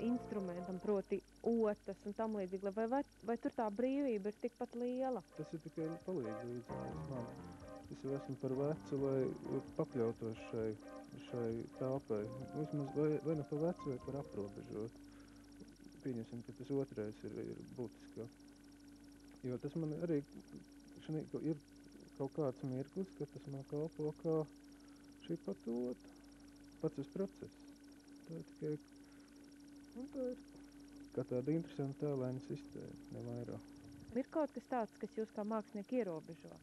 instrumentam, proti otas un tam līdzīgi, vai tur tā brīvība ir tikpat liela? Tas ir tikai palīdzības man. Es jau esmu par vecu, lai pakļautos šai tāpai. Vismaz vai nu par vecu, vai par aprobežot. Pieņemsim, ka tas otrais ir būtiskāk. Jo tas man arī ir kaut kāds mirklis, ka tas man kalpo kā šī patota. Pats tas process. Tā ir tikai... Un tā ir kā tāda interesanta tēlaina sistēma, ne vairāk. Ir kaut kas tāds, kas jūs kā mākslinieki ierobežo?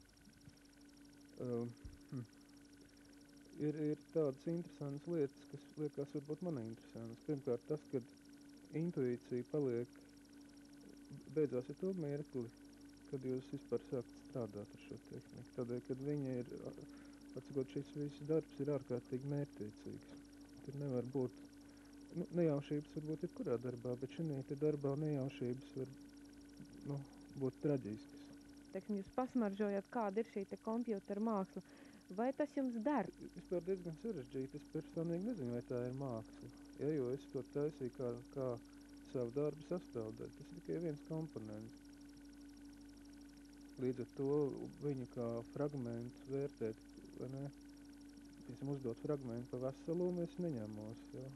Ir tādas interesantas lietas, kas liekas varbūt man interesantas. Pirmkārt tas, kad intuīcija paliek, beidzās ar to mirkli, kad jūs vispār sākat strādāt ar šo tehniku. Tādēļ, kad viņa ir, atsakot, šis viss darbs ir ārkārtīgi mērķtiecīgs. Tur nevar būt, nejaušības varbūt ir kurā darbā, bet šī darbā nejaušības var būt traģiskas. Teiksim, jūs pasmaržojat, kāda ir šī te kompjūtera māksla. Vai tas jums der? Vispār diezgan sarežģīti. Es personīgi nezinu, vai tā ir māksla. Ja, jo es to taisīju kā savu darbu sastāvdaļu. Tas ir tikai viens komponents. Līdz ar to viņu kā fragmentu vērtēt, vai ne? Piemēram, uzdot fragmentu pa veselumu es neņemos. Ja?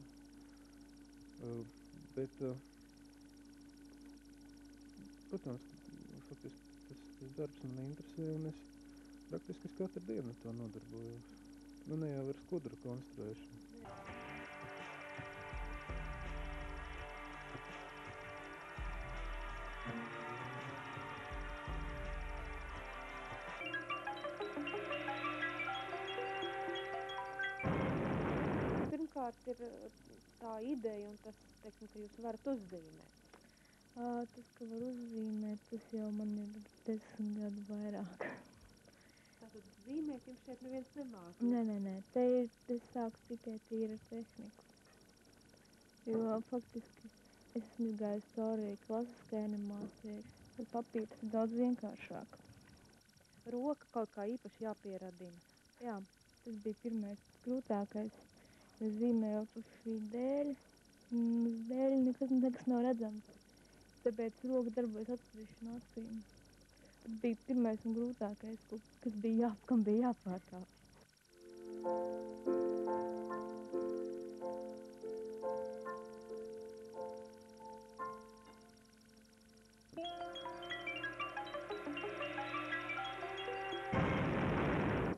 Protams, faktiski tas darbs man interesē, un es praktiski katru dienu to nodarbojos. Ne jau ar skudru konstruēšanu. Pirmkārt ir tā ideja un tas, teiksim, ka jūs varat uzzīmēt. Tas, ka var uzzīmēt, tas jau man ir 10 gadu vairāk. Tātad zīmēt jums šeit neviens nemāca? Nē, te sāku tikai tīri ar tehniku. Jo faktiski es esmu gājis cauri klasiskai animācijai, bet papīrs ir daudz vienkāršāk. Roka kaut kā īpaši jāpieradina. Jā, tas bija pirmais grūtākais. Es zīmējot uz šī dēļa, uz dēļa nekas nav redzams. Tāpēc roka darbojas atsevišķi no acīm. Tas bija pirmais un grūtākais, kam bija jāpārkāp.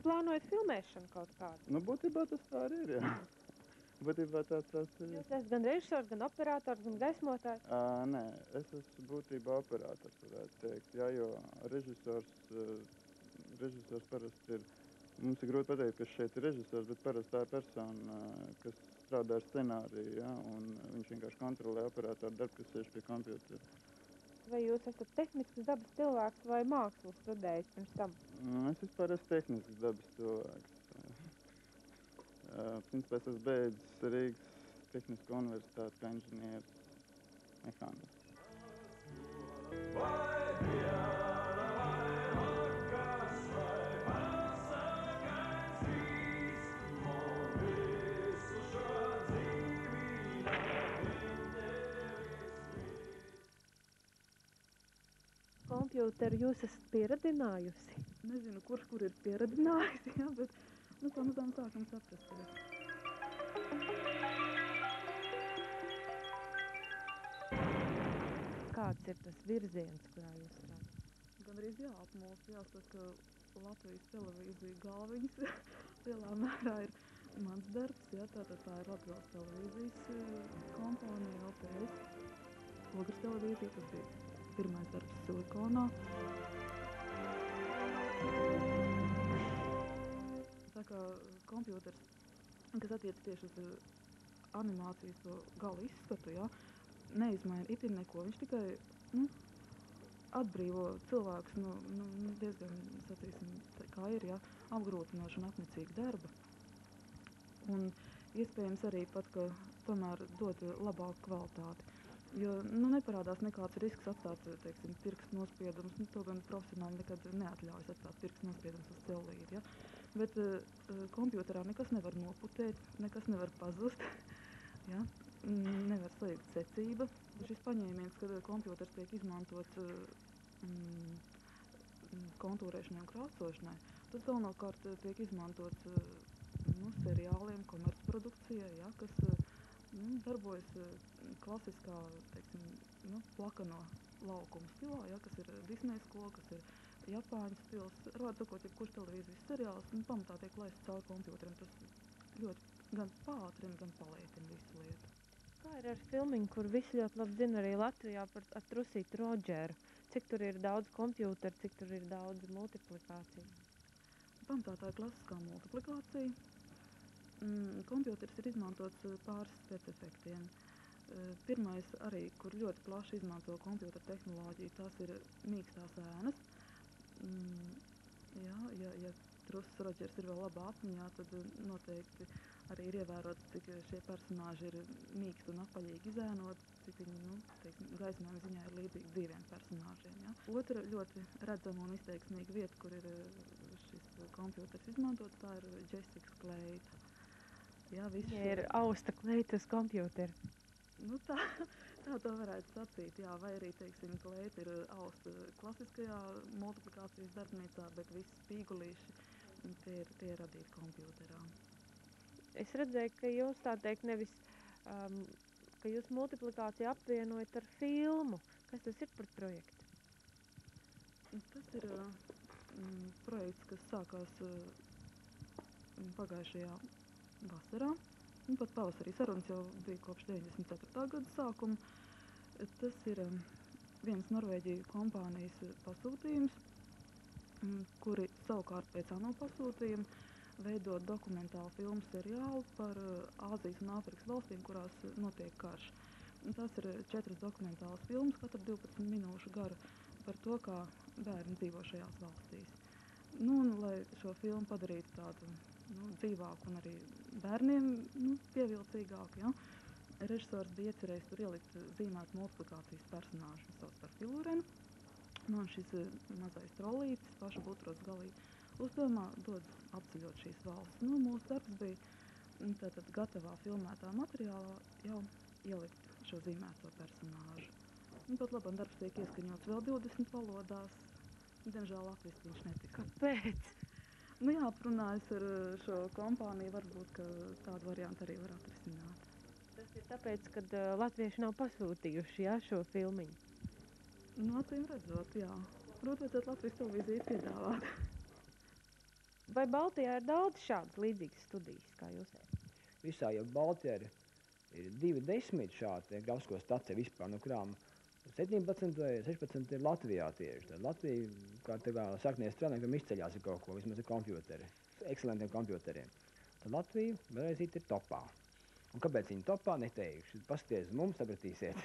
Plānojat filmēšanu kaut kādu? Būtībā tas tā arī ir, jā. Būtībā tāds ir. Jūs esat gan režisors, gan operators, gan gaismotājs? Nē, es esmu būtībā operators, varētu teikt, jā, jo režisors parasti ir, mums ir grūti pateikt, kas šeit ir režisors, bet parasti tā ir persona, kas strādā ar scenāriju, jā, un viņš vienkārši kontrolē operatoru darbu, kas sēž pie kompjutera. Vai jūs esat tehnisks dabas cilvēks vai mākslas studējis pirms tam? Es vispār esmu tehnisks dabas cilvēks. Principā es esmu beidzis Rīgas Tehnisko universitāti kā inženieris mehāniks. Kompjūteru jūs esat pieradinājusi? Nezinu, kurš kur ir pieradinājusi, jā, bet pamazām sākam saprast. Kāds ir tas virziens, kurā jūs strādājat? Gan arī jāapmulst, jāsaka, Latvijas televīzija galviņas lielā mērā ir mans darbs, jā, tātad tā ir Latvijas televīzijas kompānija LTS. Ogres televīzija, tas bija pirmais darbs Silikonā. Tā kā kompjūters, kas attiec tieši uz animācijas to gala izskatu, jā, neizmaina itin neko, viņš tikai atbrīvo cilvēkus no diezgan, sacīsim, kā ir, jā, apgrūtinoša un apnicīga darba. Un iespējams arī pat, ka tomēr dod labāku kvalitāti. Jo neparādās nekāds risks atstāt, teiksim, pirkstu nospiedumus, to gan profesionāli nekad neatļaujas atstāt pirkstu nospiedumus uz celulīti, ja? Bet kompjūterā nekas nevar noputēt, nekas nevar pazust, ja? nevar slēgt secība. Šis paņēmiens, kad kompjuters tiek izmantots kontūrēšanai un krāsošanai, tas galvenokārt tiek izmantots seriāliem, komercprodukcijai, ja, kas darbojas klasiskā, teiksim, plakano laukumu stilā, ja, kas ir Disney skola, kas ir Japāņu stils. Vārdu sakot, jebkurš televīzijas seriāls pamatā tiek laists caur kompjuterim. Tas ļoti gan pātrina, gan palētina visu lietu. Kā ir ar filmiņu, kur visi ļoti labi zina arī Latvijā par Trusītu Rodžeru? Cik tur ir daudz kompjuteru, cik tur ir daudz multiplikāciju? Pamatā tā ir klasiskā multiplikācija. Kompjuters ir izmantots pāris specefektiem. Pirmais arī, kur ļoti plaši izmanto kompjutera tehnoloģiju, tās ir mīkstās ēnas. Ja Truss Rodžers ir vēl labā atmiņā, tad noteikti arī ir ievērots, cik šie personāži ir mīksti un apaļīgi izēnoti, cik viņi, gaismojuma ziņā ir līdzīgi dzīviem personāžiem. Ja. Otra ļoti redzama un izteiksmīga vieta, kur ir šis kompjuters izmantots, tā ir Jessica Kleita. Ja, ir austa kleita uz kompjuteru. Tā to varētu sacīt, jā, vai arī, teiksim, kleita ir austa klasiskajā multiplikācijas darbnīcā, bet visi spīgulīši, tie ir radīti kompjuterā. Es redzēju, ka jūs tā teikt nevis, ka jūs multiplikāciju apvienojat ar filmu. Kas tas ir par projektu? Tas ir projekts, kas sākās pagājušajā vasarā. Pat pavasarī sarunas jau bija kopš 94. gada sākuma. Tas ir viens Norvēģiju kompānijas pasūtījums, kuri savukārt pēc ANO pasūtījuma veidot dokumentālu filmu seriālu par Āzijas un Āfrikas valstīm, kurās notiek karš. Tās ir 4 dokumentālas filmas, katra 12 minūšu gara, par to, kā bērni dzīvo šajās valstīs. Un, lai šo filmu padarītu tādu dzīvāku un arī bērniem pievilcīgāku, ja, režisors bija iecerējis tur ielikt zīmētu multiplikācijas personāžu, sauc par Filurenu. Un šis mazais trollītis paša Butros Galī uzdevumā dodas apceļot šīs valsts. Mūsu darbs bija tātad gatavā filmētā materiālā jau ielikt šo zīmēto personāžu. Pat labam darbs tiek ieskaņots vēl 20 valodās. Diemžēl latviski viņš netika. Kāpēc? Jāaprunājas ar šo kompāniju, varbūt, ka tādu variantu arī var atrisināt. Tas ir tāpēc, ka latvieši nav pasūtījuši, šo filmiņu? Acīm redzot, jā. Varbūt vajadzētu Latvijas televīziju piedāvāt. Vai Baltijā ir daudz šādas līdzīgas studijas, kā jūs? Visā jau Baltijā ir 20 šādi grafisko staciju vispār, no kurām 17 vai 16 ir Latvijā tieši. Tad Latvija, kā sāknie strādājumi, izceļās ar kaut ko, vismaz ar kompjuteri, ekscelentiem kompjuteriem. Tad Latvija vēlreiz ir topā. Un kāpēc viņi topā, neteikšu. Paskaties uz mums, sapratīsiet.